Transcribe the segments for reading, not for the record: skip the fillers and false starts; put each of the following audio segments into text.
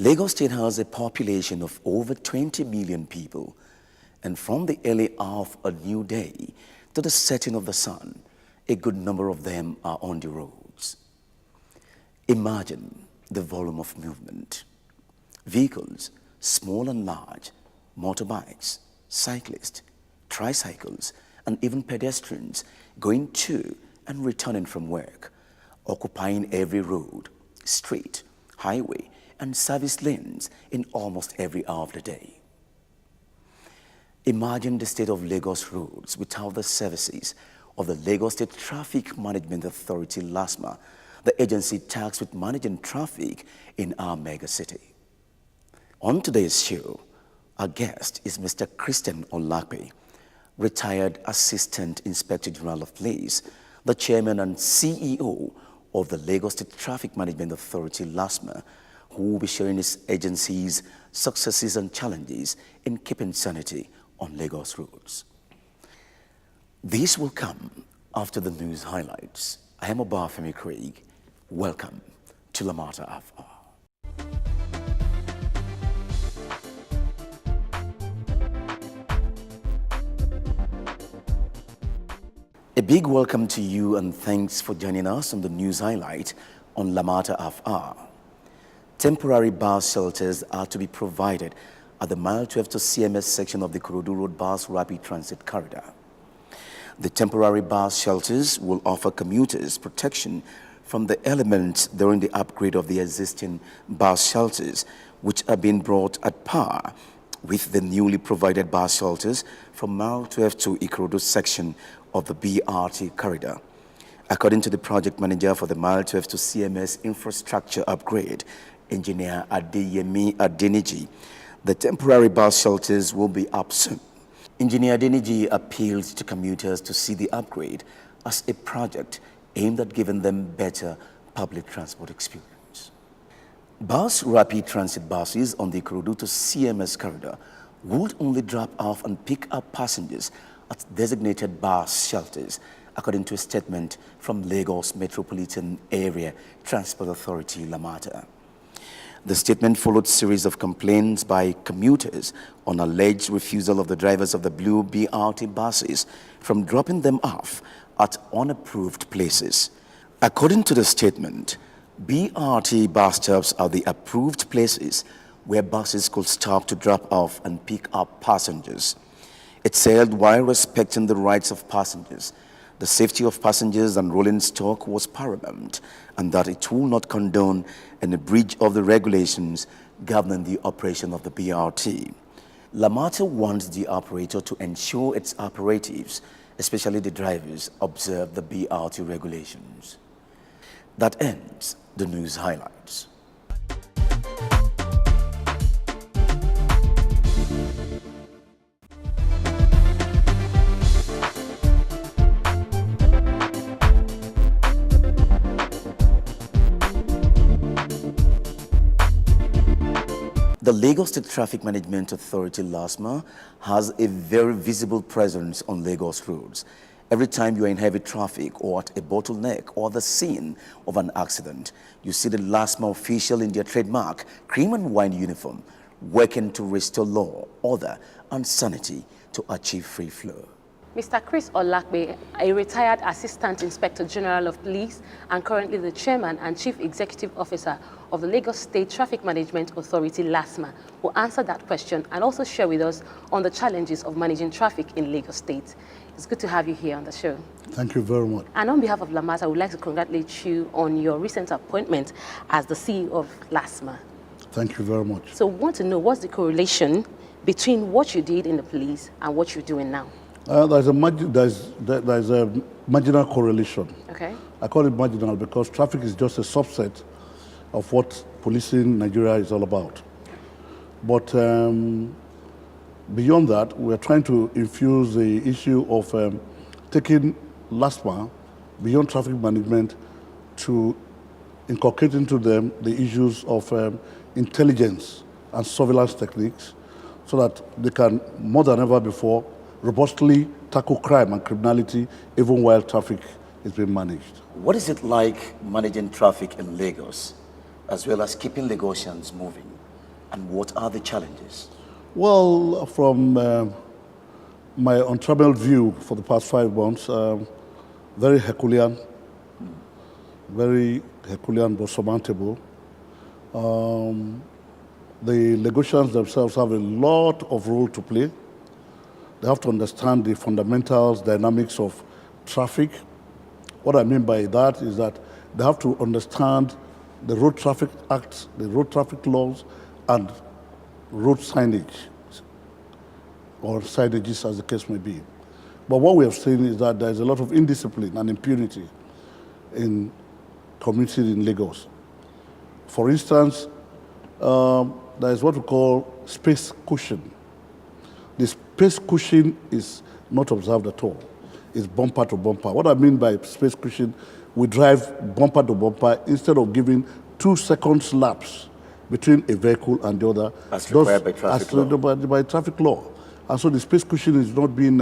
Lagos State has a population of over 20 million people, and from the early hour of a new day to the setting of the sun, a good number of them are on the roads. Imagine the volume of movement. Vehicles, small and large, motorbikes, cyclists, tricycles, and even pedestrians going to and returning from work, occupying every road, street, highway, and service lanes in almost every hour of the day. Imagine the state of Lagos roads without the services of the Lagos State Traffic Management Authority, LASTMA, the agency tasked with managing traffic in our mega city. On today's show, our guest is Mr. Christian Olakpe, retired Assistant Inspector General of Police, the Chairman and CEO of the Lagos State Traffic Management Authority, LASTMA, who will be sharing his agency's successes and challenges in keeping sanity on Lagos roads. This will come after the news highlights. I am Obafemi Craig. Welcome to Lamata Afar. A big welcome to you and thanks for joining us on the news highlight on Lamata Afar. Temporary bus shelters are to be provided at the Mile 12 to CMS section of the Ikorodu Road Bus Rapid Transit Corridor. The temporary bus shelters will offer commuters protection from the elements during the upgrade of the existing bus shelters, which are being brought at par with the newly provided bus shelters from Mile 12 to Ikorodu section of the BRT corridor. According to the project manager for the Mile 12 to CMS infrastructure upgrade, Engineer Adeyemi Adeniji, the temporary bus shelters will be up soon. Engineer Adeniji appealed to commuters to see the upgrade as a project aimed at giving them better public transport experience. Bus rapid transit buses on the Ikorodu to CMS corridor would only drop off and pick up passengers at designated bus shelters, according to a statement from Lagos Metropolitan Area Transport Authority, Lamata. The statement followed a series of complaints by commuters on alleged refusal of the drivers of the blue BRT buses from dropping them off at unapproved places. According to the statement, BRT bus stops are the approved places where buses could stop to drop off and pick up passengers. It said while respecting the rights of passengers, the safety of passengers and rolling stock was paramount, and that it will not condone any breach of the regulations governing the operation of the BRT. Lamata wants the operator to ensure its operatives, especially the drivers, observe the BRT regulations. That ends the news highlights. The Lagos State Traffic Management Authority, LASTMA, has a very visible presence on Lagos roads. Every time you are in heavy traffic or at a bottleneck or the scene of an accident, you see the LASTMA official in their trademark cream and white uniform working to restore law, order, and sanity to achieve free flow. Mr. Chris Olakpe, a retired Assistant Inspector General of Police and currently the Chairman and Chief Executive Officer of the Lagos State Traffic Management Authority, LASTMA, will answer that question and also share with us on the challenges of managing traffic in Lagos State. It's good to have you here on the show. Thank you very much. And on behalf of Lamata, I would like to congratulate you on your recent appointment as the CEO of LASTMA. Thank you very much. So we want to know what's the correlation between what you did in the police and what you're doing now? There's a marginal correlation. Okay. I call it marginal because traffic is just a subset of what policing in Nigeria is all about. But beyond that, we're trying to infuse the issue of taking LASTMA beyond traffic management to inculcate into them the issues of intelligence and surveillance techniques so that they can, more than ever before, robustly tackle crime and criminality even while traffic is being managed. What is it like managing traffic in Lagos, as well as keeping Lagosians moving? And what are the challenges? Well, from my untroubled view for the past 5 months, very Herculean but surmountable. The Lagosians themselves have a lot of role to play. They have to understand the fundamentals, dynamics of traffic. What I mean by that is that they have to understand the Road Traffic Act, the road traffic laws, and road signage, or signages as the case may be. But what we have seen is that there is a lot of indiscipline and impunity in communities in Lagos. For instance, there is what we call space cushion. The space cushion is not observed at all. It's bumper to bumper. What I mean by space cushion, we drive bumper to bumper instead of giving 2 seconds lapse between a vehicle and the other. As required by traffic law. By traffic law. And so the space cushion is not being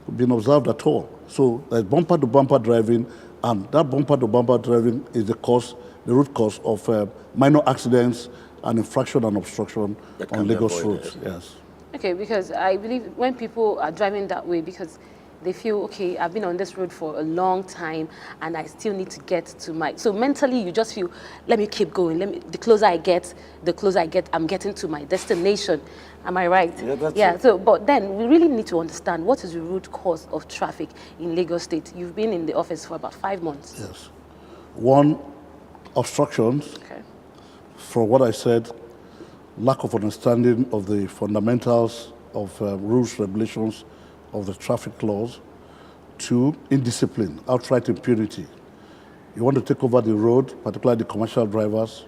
observed at all. So there's bumper to bumper driving, and that bumper to bumper driving is the root cause of minor accidents and infraction and obstruction on Lagos roads. Yes. Okay, because I believe when people are driving that way, because they feel, okay, I've been on this road for a long time and I still need to get to my... So mentally, you just feel, let me keep going. The closer I get, I'm getting to my destination. Am I right? Yeah, that's yeah. it. So, but then we really need to understand what is the root cause of traffic in Lagos State. You've been in the office for about 5 months. Yes. One, obstructions. Okay. From what I said, lack of understanding of the fundamentals of rules, regulations of the traffic laws. 2, indiscipline, outright impunity. You want to take over the road, particularly the commercial drivers,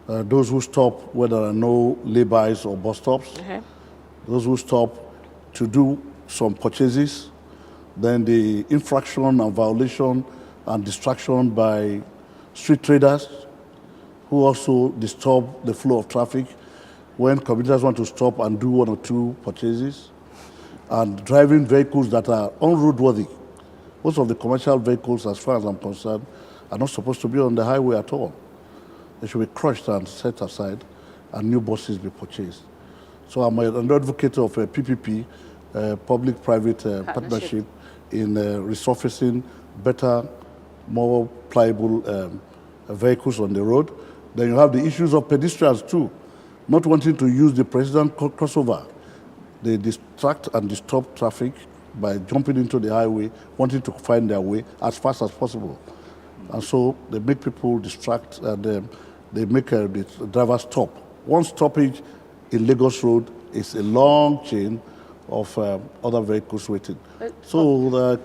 those who stop where there are no laybys or bus stops, those who stop to do some purchases, then the infraction and violation and distraction by street traders who also disturb the flow of traffic when commuters want to stop and do 1 or 2 purchases, and driving vehicles that are unroadworthy. Most of the commercial vehicles, as far as I'm concerned, are not supposed to be on the highway at all. They should be crushed and set aside, and new buses be purchased. So I'm an advocate of a PPP, public-private partnership in resurfacing better, more pliable vehicles on the road. Then you have the issues of pedestrians too, not wanting to use the president crossover. They distract and disturb traffic by jumping into the highway, wanting to find their way as fast as possible. And so they make people distract, and they make the driver stop. One stoppage in Lagos Road is a long chain of other vehicles waiting. So the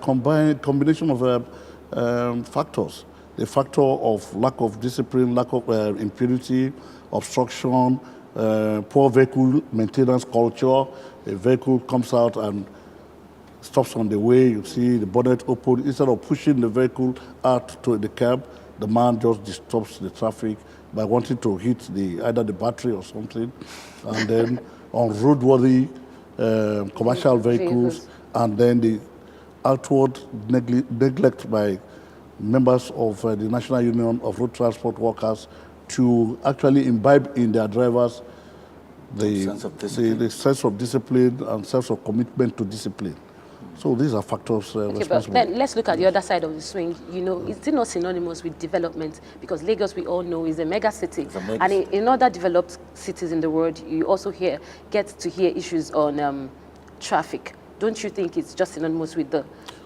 combination of factors, the factor of lack of discipline, lack of impunity, obstruction, poor vehicle maintenance culture. A vehicle comes out and stops on the way, you see the bonnet open. Instead of pushing the vehicle out to the curb, the man just disturbs the traffic by wanting to hit either the battery or something. And then on roadworthy commercial vehicles, and then the outward neglect by members of the National Union of Road Transport Workers to actually imbibe in their drivers the sense of discipline and sense of commitment to discipline. So these are factors responsible. But then let's look at the other side of the swing. You know, is it not synonymous with development? Because Lagos, we all know, is a mega city. And in other developed cities in the world, you also get to hear issues on traffic. Don't you think it's just synonymous with the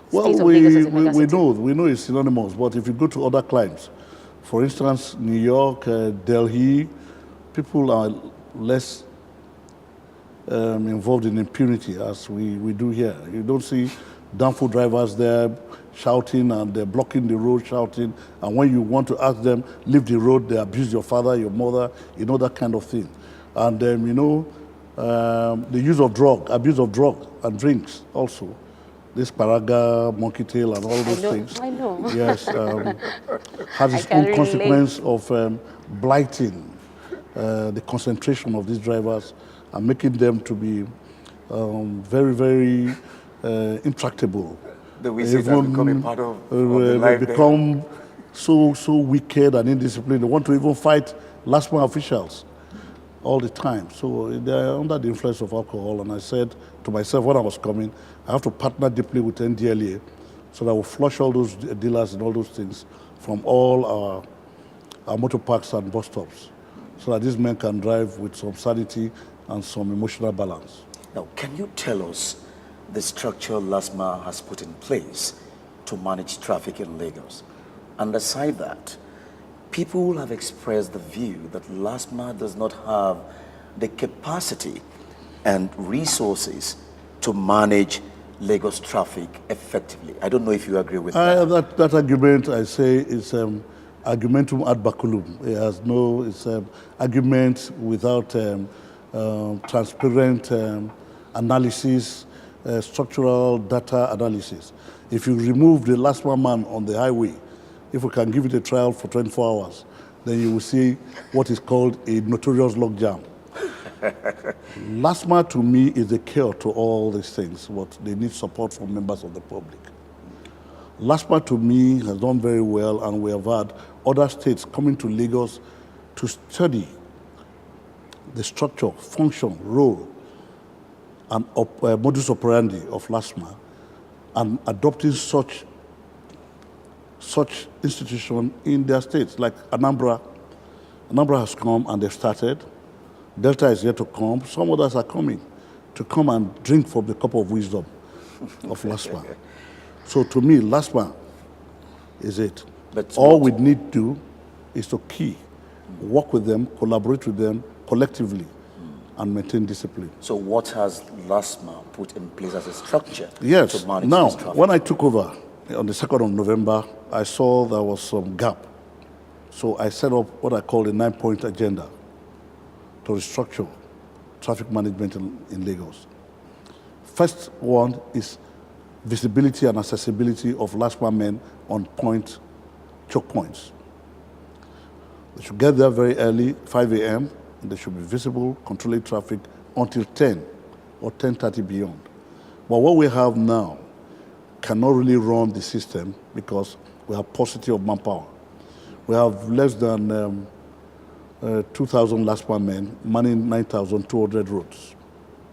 state of Lagos as a mega city? We know it's synonymous, but if you go to other climes, for instance, New York, Delhi, people are less involved in impunity as we do here. You don't see downfall drivers there shouting and they're blocking the road, shouting. And when you want to ask them, leave the road, they abuse your father, your mother, you know, that kind of thing. And you know, the use of abuse of drug and drinks also. This paraga, monkey tail, and all those things. I know. Yes, has its own consequence of blighting the concentration of these drivers and making them to be very, very intractable. The wizards are becoming part of the life. They become so wicked and indisciplined. They want to even fight LASTMA officials. all the time. So they're under the influence of alcohol. And I said to myself when I was coming, I have to partner deeply with NDLA so that we'll flush all those dealers and all those things from all our motor parks and bus stops so that these men can drive with some sanity and some emotional balance. Now, can you tell us the structure LASTMA has put in place to manage traffic in Lagos? And aside that, people have expressed the view that LASTMA does not have the capacity and resources to manage Lagos traffic effectively. I don't know if you agree with that. That argument, I say, is argumentum ad baculum. It has no, it's argument without transparent analysis, structural data analysis. If you remove the LASTMA man on the highway, if we can give it a trial for 24 hours, then you will see what is called a notorious logjam. LASTMA to me is the cure to all these things, but they need support from members of the public. LASTMA to me has done very well, and we have had other states coming to Lagos to study the structure, function, role, and modus operandi of LASTMA, and adopting such institution in their states. Like Anambra has come and they've started. Delta is yet to come. Some others are coming to come and drink from the cup of wisdom of LASTMA. So to me, LASTMA is it. But all we need to do is to work with them, collaborate with them collectively, and maintain discipline. So what has LASTMA put in place as a structure to manage now, this traffic? When I took over on the 2nd of November, I saw there was some gap. So I set up what I call a 9-point agenda to restructure traffic management in Lagos. First one is visibility and accessibility of LASTMA men on choke points. They should get there very early, 5 a.m., and they should be visible, controlling traffic until 10 or 10:30 beyond. But what we have now cannot really run the system because we have paucity of manpower. We have less than 2,000 LASTMA men manning 9,200 roads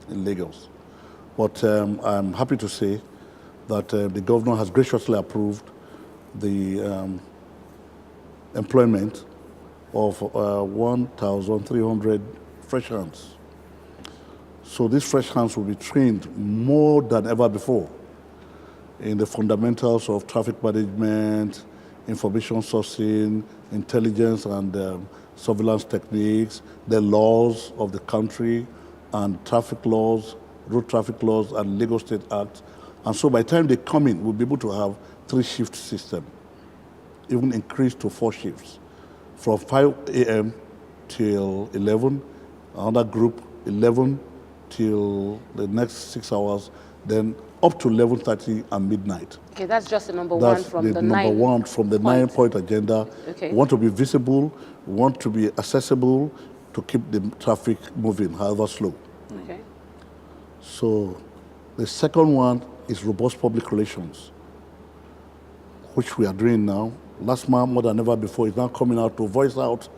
in Lagos. But I'm happy to say that the governor has graciously approved the employment of 1,300 fresh hands. So these fresh hands will be trained more than ever before in the fundamentals of traffic management, information sourcing, intelligence and surveillance techniques, the laws of the country, and traffic laws, road traffic laws, and Lagos State Act. And so by the time they come in, we'll be able to have 3-shift system, even increased to 4 shifts. From 5 a.m. till 11, another group 11 till the next 6 hours, then up to 11:30 and midnight. Okay, that's just the number that's one from the number one from the 9-point agenda. Okay. We want to be visible, we want to be accessible to keep the traffic moving, however slow. Okay. So the second one is robust public relations, which we are doing now. LASTMA, more than ever before, is now coming out to voice out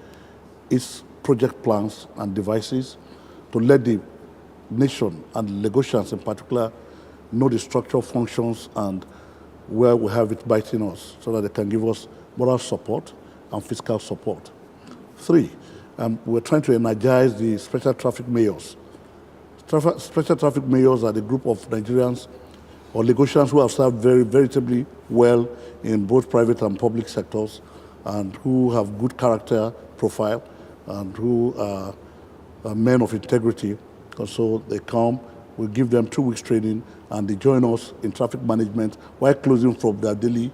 its project plans and devices to let the nation and Lagosians in particular know the structural functions and where we have it biting us so that they can give us moral support and fiscal support. 3, we're trying to energize the special traffic mayors. Special traffic mayors are the group of Nigerians or Lagosians who have served very veritably well in both private and public sectors and who have good character profile and who are men of integrity. And so they come, we give them 2 weeks training and they join us in traffic management while closing from their daily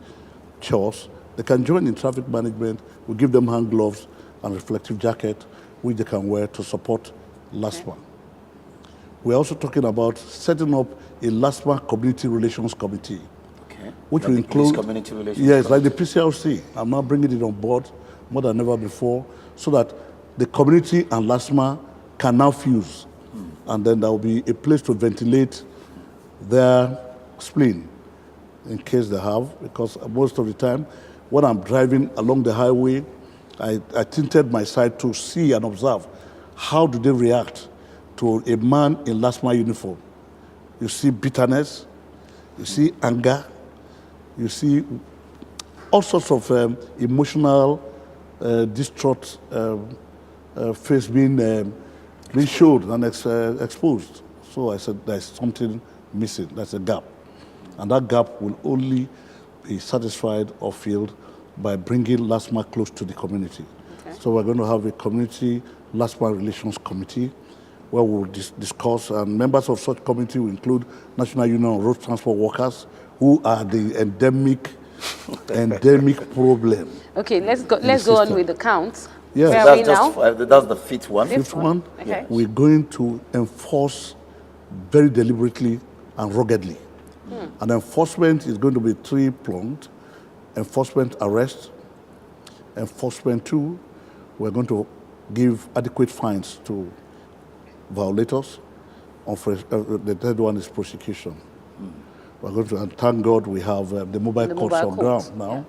chores. They can join in traffic management, we give them hand gloves and reflective jacket which they can wear to support LASTMA. Okay. We're also talking about setting up a LASTMA Community Relations Committee, which will include community relations. Yes, like the PCLC. I'm now bringing it on board more than ever before, so that the community and LASTMA can now fuse, and then there will be a place to ventilate their spleen, in case they have. Because most of the time, when I'm driving along the highway, I tinted my sight to see and observe how do they react to a man in LASTMA uniform? You see bitterness, you see anger, you see all sorts of emotional, distraught face being showed and exposed. So I said, there's something missing, there's a gap. And that gap will only be satisfied or filled by bringing LASTMA close to the community. Okay. So we're going to have a community LASTMA relations committee where we'll discuss, and members of such committee will include National Union of Road Transport Workers, who are the endemic problem. Okay, let's go on with the counts. Yes. Where are we now? That's the fifth one. Fifth one, okay. We're going to enforce very deliberately and ruggedly. And enforcement is going to be three-pronged. Enforcement arrest. Enforcement 2, we're going to give adequate fines to violators. The third one is prosecution. We're going to, and thank God we have the mobile courts on ground now. Yeah.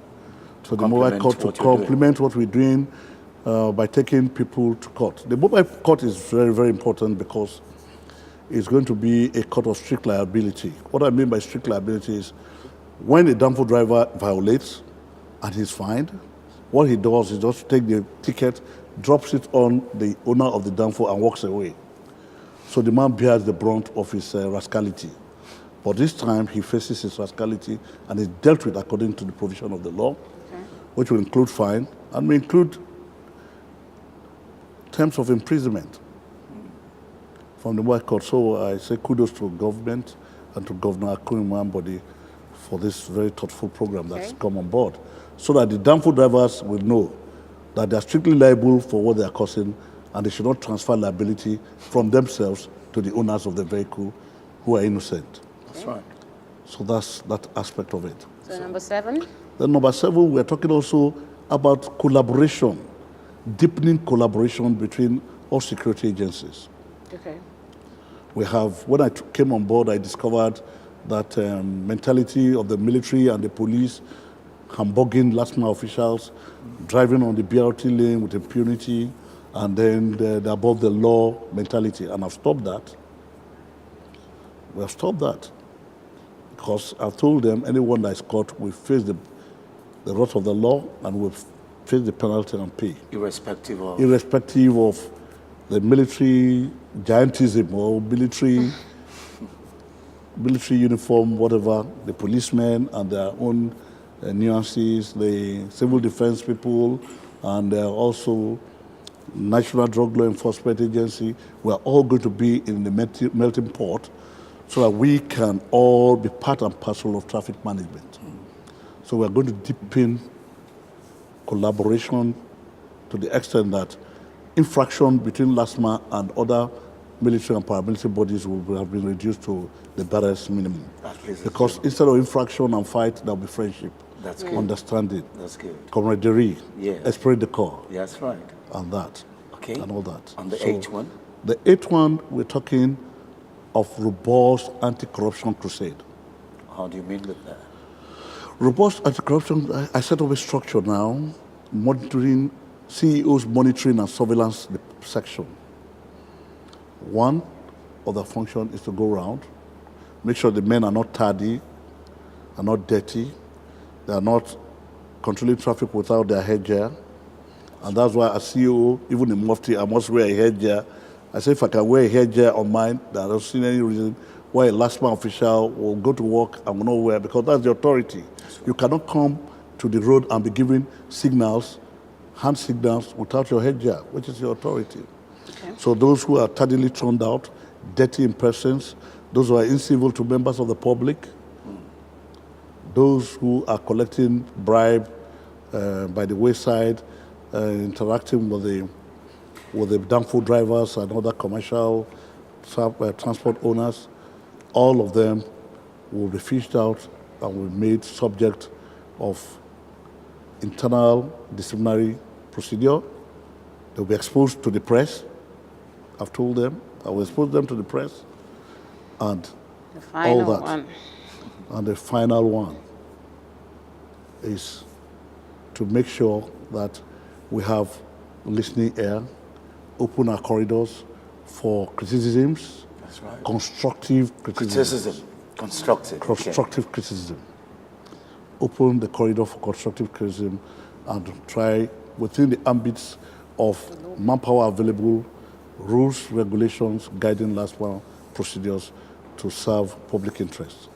So the mobile court to complement what we're doing by taking people to court. The mobile court is very, very important because it's going to be a court of strict liability. What I mean by strict liability is when a danfo driver violates and he's fined, what he does is just take the ticket, drops it on the owner of the danfo and walks away. So the man bears the brunt of his rascality. But this time he faces his rascality and is dealt with according to the provision of the law, which will include fine and may include terms of imprisonment from the mobile court. So I say kudos to government and to Governor Akin Mwambodi for this very thoughtful program that's come on board, so that the danfo drivers will know that they are strictly liable for what they are causing and they should not transfer liability from themselves to the owners of the vehicle who are innocent. That's right. So that's that aspect of it. So number 7? Then number 7, we're talking also about collaboration, deepening collaboration between all security agencies. Okay. We have, when I came on board, I discovered that mentality of the military and the police, humbugging LASTMA officials, driving on the BRT lane with impunity, and then the above the law mentality. And I've stopped that. We have stopped that. Because I've told them anyone that is caught will face the wrath of the law and will face the penalty and pay. Irrespective of the military giantism or military uniform, whatever, the policemen and their own nuances, the civil defense people, and also National Drug Law Enforcement Agency. We are all going to be in the melting pot so that we can all be part and parcel of traffic management. So we are going to deepen collaboration to the extent that infraction between LASTMA and other military and paramilitary bodies will have been reduced to the barest minimum. Because instead of infraction and fight, there will be friendship. That's good. Understanding. That's good. Camaraderie. Yeah. Esprit de corps. That's right. And that. Okay. And all that. And the 8th one? The 8th one, we're talking of robust anti-corruption crusade. How do you mean with that? Robust anti-corruption, I set up a structure now, monitoring, CEOs monitoring and surveillance section. One of the function is to go around, make sure the men are not tardy, are not dirty, they are not controlling traffic without their headgear. And that's why as CEO, even in Mufti, I must wear a headgear. I say if I can wear a headgear on mine, I don't see any reason why a LASTMA official will go to work and will not wear, because that's the authority. You cannot come to the road and be giving signals, hand signals, without your headgear, which is your authority. Okay. So those who are tardily turned out, dirty in persons, those who are incivil to members of the public, those who are collecting bribe by the wayside, interacting with the danfo drivers and other commercial transport owners, all of them will be fished out and will be made subject of internal disciplinary procedure. They'll be exposed to the press. I've told them, I will expose them to the press, and the final all that. One. And the final one is to make sure that we have listening ear, open our corridors for criticisms, That's right. constructive criticism. Constructive. Criticism. Open the corridor for constructive criticism and try, within the ambits of manpower available, rules, regulations, guiding LASTMA procedures to serve public interest.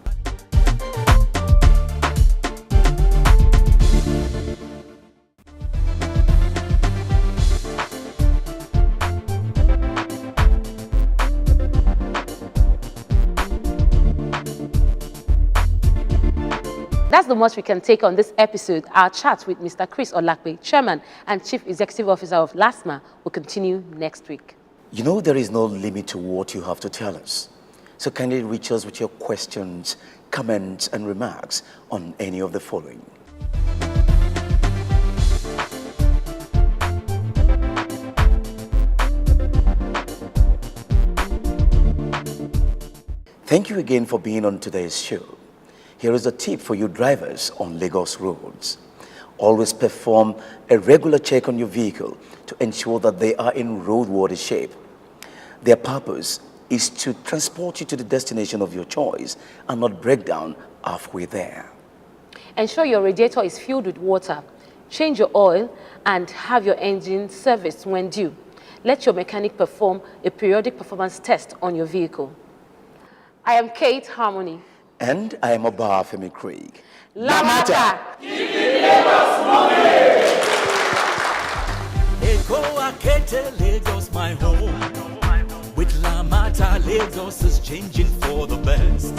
That's the most we can take on this episode. Our chat with Mr. Chris Olakpe, Chairman and Chief Executive Officer of LASTMA, will continue next week. You know there is no limit to what you have to tell us. So kindly reach us with your questions, comments, and remarks on any of the following. Thank you again for being on today's show. Here is a tip for you drivers on Lagos roads. Always perform a regular check on your vehicle to ensure that they are in roadworthy shape. Their purpose is to transport you to the destination of your choice and not break down halfway there. Ensure your radiator is filled with water. Change your oil and have your engine serviced when due. Let your mechanic perform a periodic performance test on your vehicle. I am Kate Harmony. And I am Obafemi Craig. Lamata! Eko Akete, Lagos, my home. With Lamata, Lagos is changing for the best.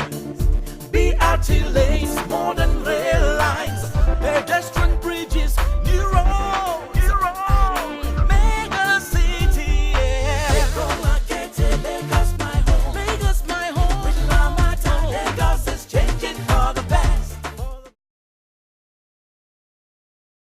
BRT lanes, modern rail lines, pedestrian